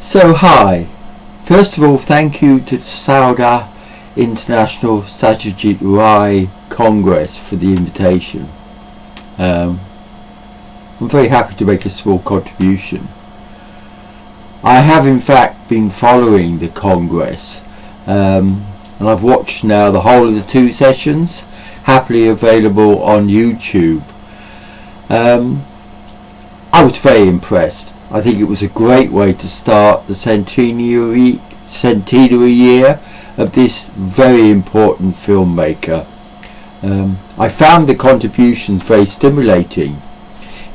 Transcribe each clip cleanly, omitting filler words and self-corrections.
So hi, first of all thank you to the Saudha International Satyajit Ray Congress for the invitation. I'm very happy to make a small contribution. I have in fact been following the Congress and I've watched now the whole of the 2 sessions, happily available on YouTube. I was very impressed. I think it was a great way to start the centenary year of this very important filmmaker. I found the contributions very stimulating.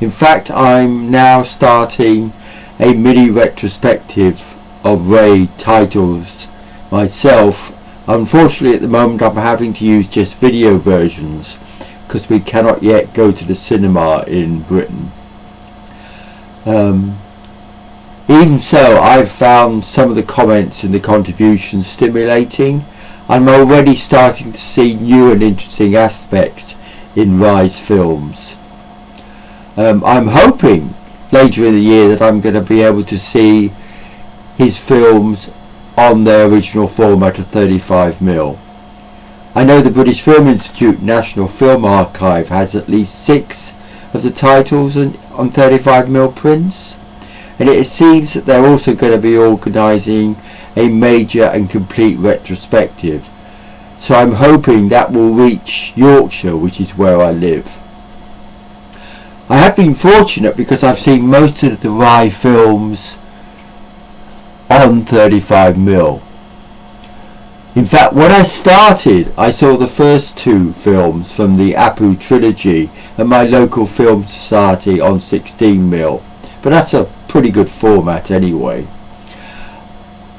In fact, I'm now starting a mini retrospective of Ray titles myself. Unfortunately at the moment I'm having to use just video versions because we cannot yet go to the cinema in Britain. Even so, I've found some of the comments in the contributions stimulating. I'm already starting to see new and interesting aspects in Ray's films. I'm hoping later in the year that I'm going to be able to see his films on their original format of 35mm. I know the British Film Institute National Film Archive has at least 6 of the titles on 35mm prints. And it seems that they're also going to be organising a major and complete retrospective. So I'm hoping that will reach Yorkshire, which is where I live. I have been fortunate because I've seen most of the Ray films on 35mm. In fact, when I started, I saw the first 2 films from the Apu trilogy at my local film society on 16mm. But that's a pretty good format anyway.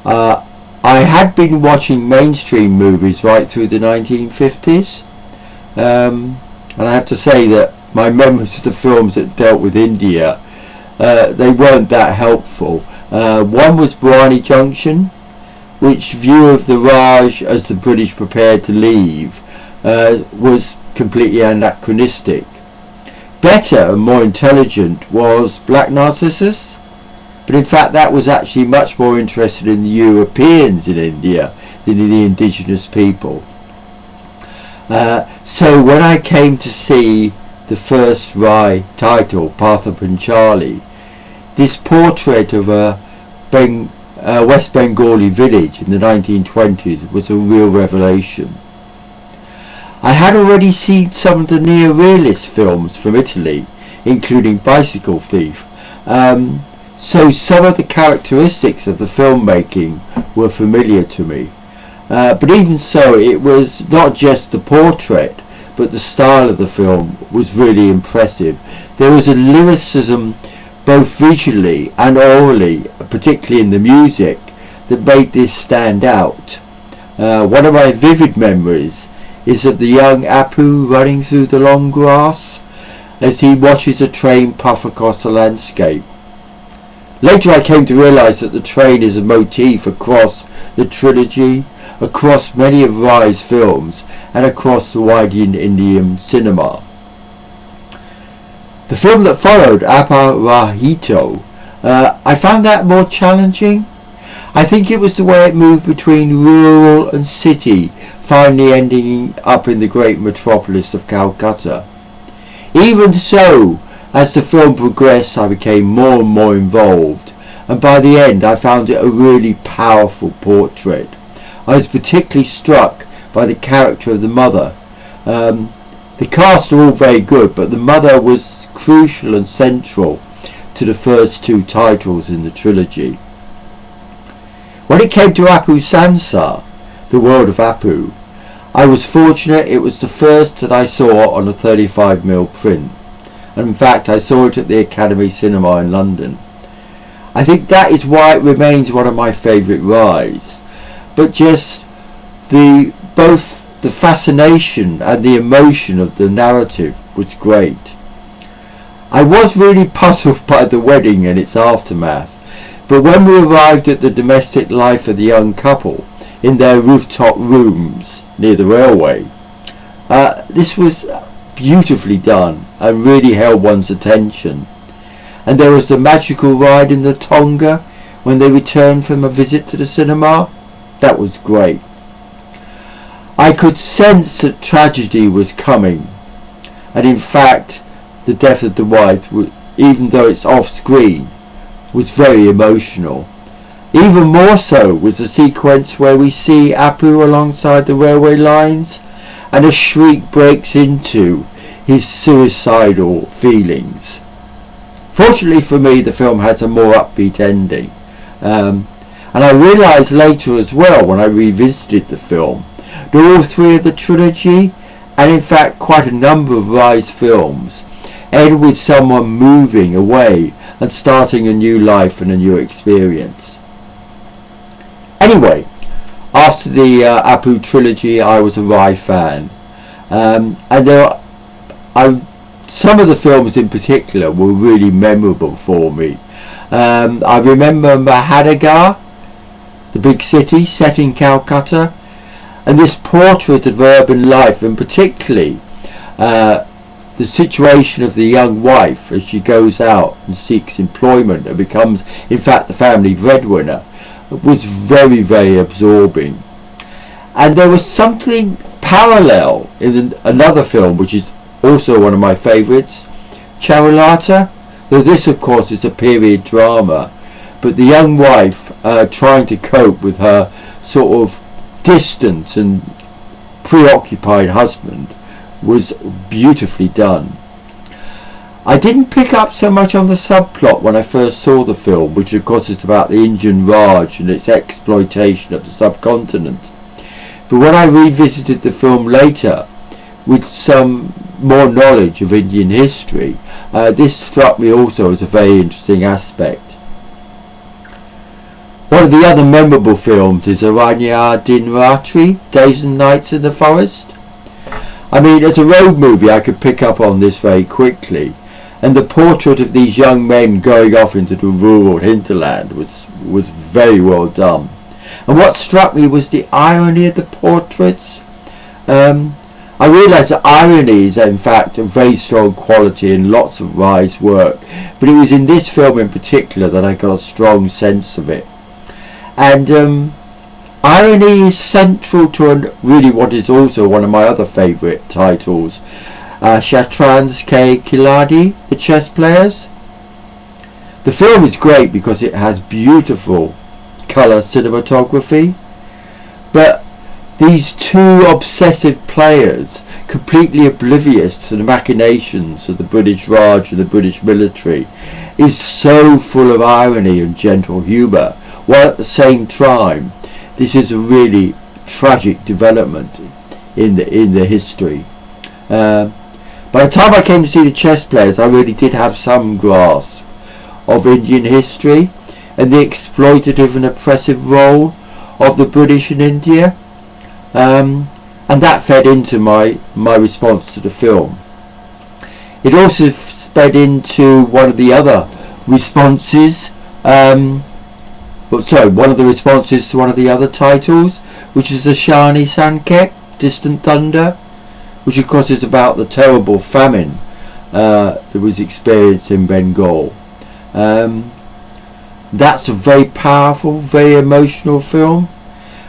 I had been watching mainstream movies right through the 1950s, and I have to say that my memories of the films that dealt with India, they weren't that helpful. One was Brawani Junction, which view of the Raj as the British prepared to leave was completely anachronistic. Better and more intelligent was Black Narcissus, but in fact that was actually much more interested in the Europeans in India than in the indigenous people. So when I came to see the first Ray title, Patha Panchali, this portrait of a West Bengali village in the 1920s was a real revelation. I had already seen some of the near-realist films from Italy, including Bicycle Thief, so some of the characteristics of the filmmaking were familiar to me. But even so, it was not just the portrait, but the style of the film was really impressive. There was a lyricism both visually and orally, particularly in the music, that made this stand out. One of my vivid memories is of the young Apu running through the long grass as he watches a train puff across the landscape. Later I came to realise that the train is a motif across the trilogy, across many of Ray's films and across the wider Indian cinema. The film that followed, Aparahito, I found that more challenging. I think it was the way it moved between rural and city, finally ending up in the great metropolis of Calcutta. Even so, as the film progressed, I became more and more involved, and by the end I found it a really powerful portrait. I was particularly struck by the character of the mother. The cast are all very good, but the mother was crucial and central to the first 2 titles in the trilogy. When it came to Apu Sansar, the world of Apu, I was fortunate it was the first that I saw on a 35mm print, and in fact I saw it at the Academy Cinema in London. I think that is why it remains one of my favourite Rays, but just both the fascination and the emotion of the narrative was great. I was really puzzled by the wedding and its aftermath, but when we arrived at the domestic life of the young couple in their rooftop rooms near the railway, this was beautifully done and really held one's attention. And there was the magical ride in the Tonga when they returned from a visit to the cinema. That was great. I could sense that tragedy was coming, and in fact the death of the wife, even though it's off screen, was very emotional. Even more so was the sequence where we see Apu alongside the railway lines and a shriek breaks into his suicidal feelings. Fortunately for me, the film has a more upbeat ending, and I realised later as well when I revisited the film that all three of the trilogy, and in fact quite a number of Rai's films, end with someone moving away and starting a new life and a new experience. Anyway, after the Apu trilogy, I was a Rai fan, and some of the films in particular were really memorable for me. I remember Mahanagar, the big city set in Calcutta, and this portrait of urban life, and particularly the situation of the young wife as she goes out and seeks employment and becomes in fact the family breadwinner, was very, very absorbing. And there was something parallel in another film which is also one of my favourites, Charulata, though this of course is a period drama, but the young wife trying to cope with her sort of distant and preoccupied husband was beautifully done. I didn't pick up so much on the subplot when I first saw the film, which of course is about the Indian Raj and its exploitation of the subcontinent. But when I revisited the film later with some more knowledge of Indian history, this struck me also as a very interesting aspect. One of the other memorable films is Aranya Din Ratri, Days and Nights in the Forest. I mean, as a road movie I could pick up on this very quickly, and the portrait of these young men going off into the rural hinterland was very well done. And what struck me was the irony of the portraits. I realised that irony is in fact a very strong quality in lots of Rai's work, but it was in this film in particular that I got a strong sense of it. And irony is central to really what is also one of my other favourite titles, Shatranj Ke Khiladi, The Chess Players. The film is great because it has beautiful colour cinematography, but these two obsessive players, completely oblivious to the machinations of the British Raj and the British military, is so full of irony and gentle humour, while at the same time this is a really tragic development in the history. By the time I came to see The Chess Players, I really did have some grasp of Indian history and the exploitative and oppressive role of the British in India, and that fed into my response to the film. It also fed into one of the other responses, one of the responses to one of the other titles, which is the Shani Sankek, Distant Thunder, which of course is about the terrible famine that was experienced in Bengal. That's a very powerful, very emotional film,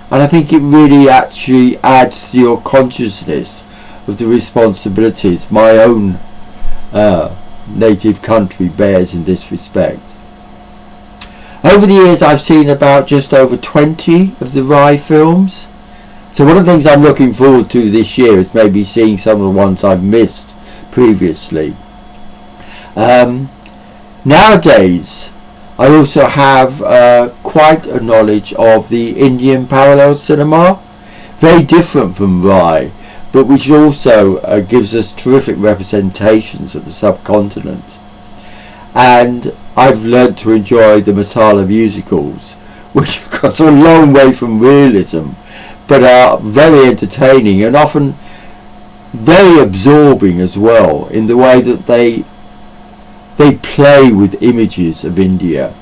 and I think it really actually adds to your consciousness of the responsibilities my own native country bears in this respect. Over the years I've seen about just over 20 of the Rai films, so one of the things I'm looking forward to this year is maybe seeing some of the ones I've missed previously. Nowadays I also have quite a knowledge of the Indian parallel cinema, very different from Rai, but which also gives us terrific representations of the subcontinent. And I've learned to enjoy the masala musicals, which of course are a long way from realism, but are very entertaining and often very absorbing as well, in the way that they play with images of India.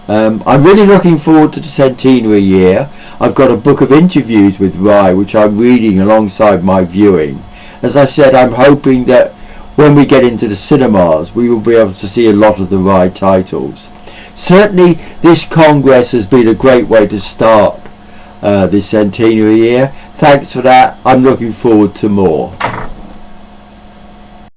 I'm really looking forward to the centenary year. I've got a book of interviews with Rai which I'm reading alongside my viewing. As I said, I'm hoping that when we get into the cinemas we will be able to see a lot of the Rai titles. certainly this Congress has been a great way to start this centenary year. Thanks for that. I'm looking forward to more.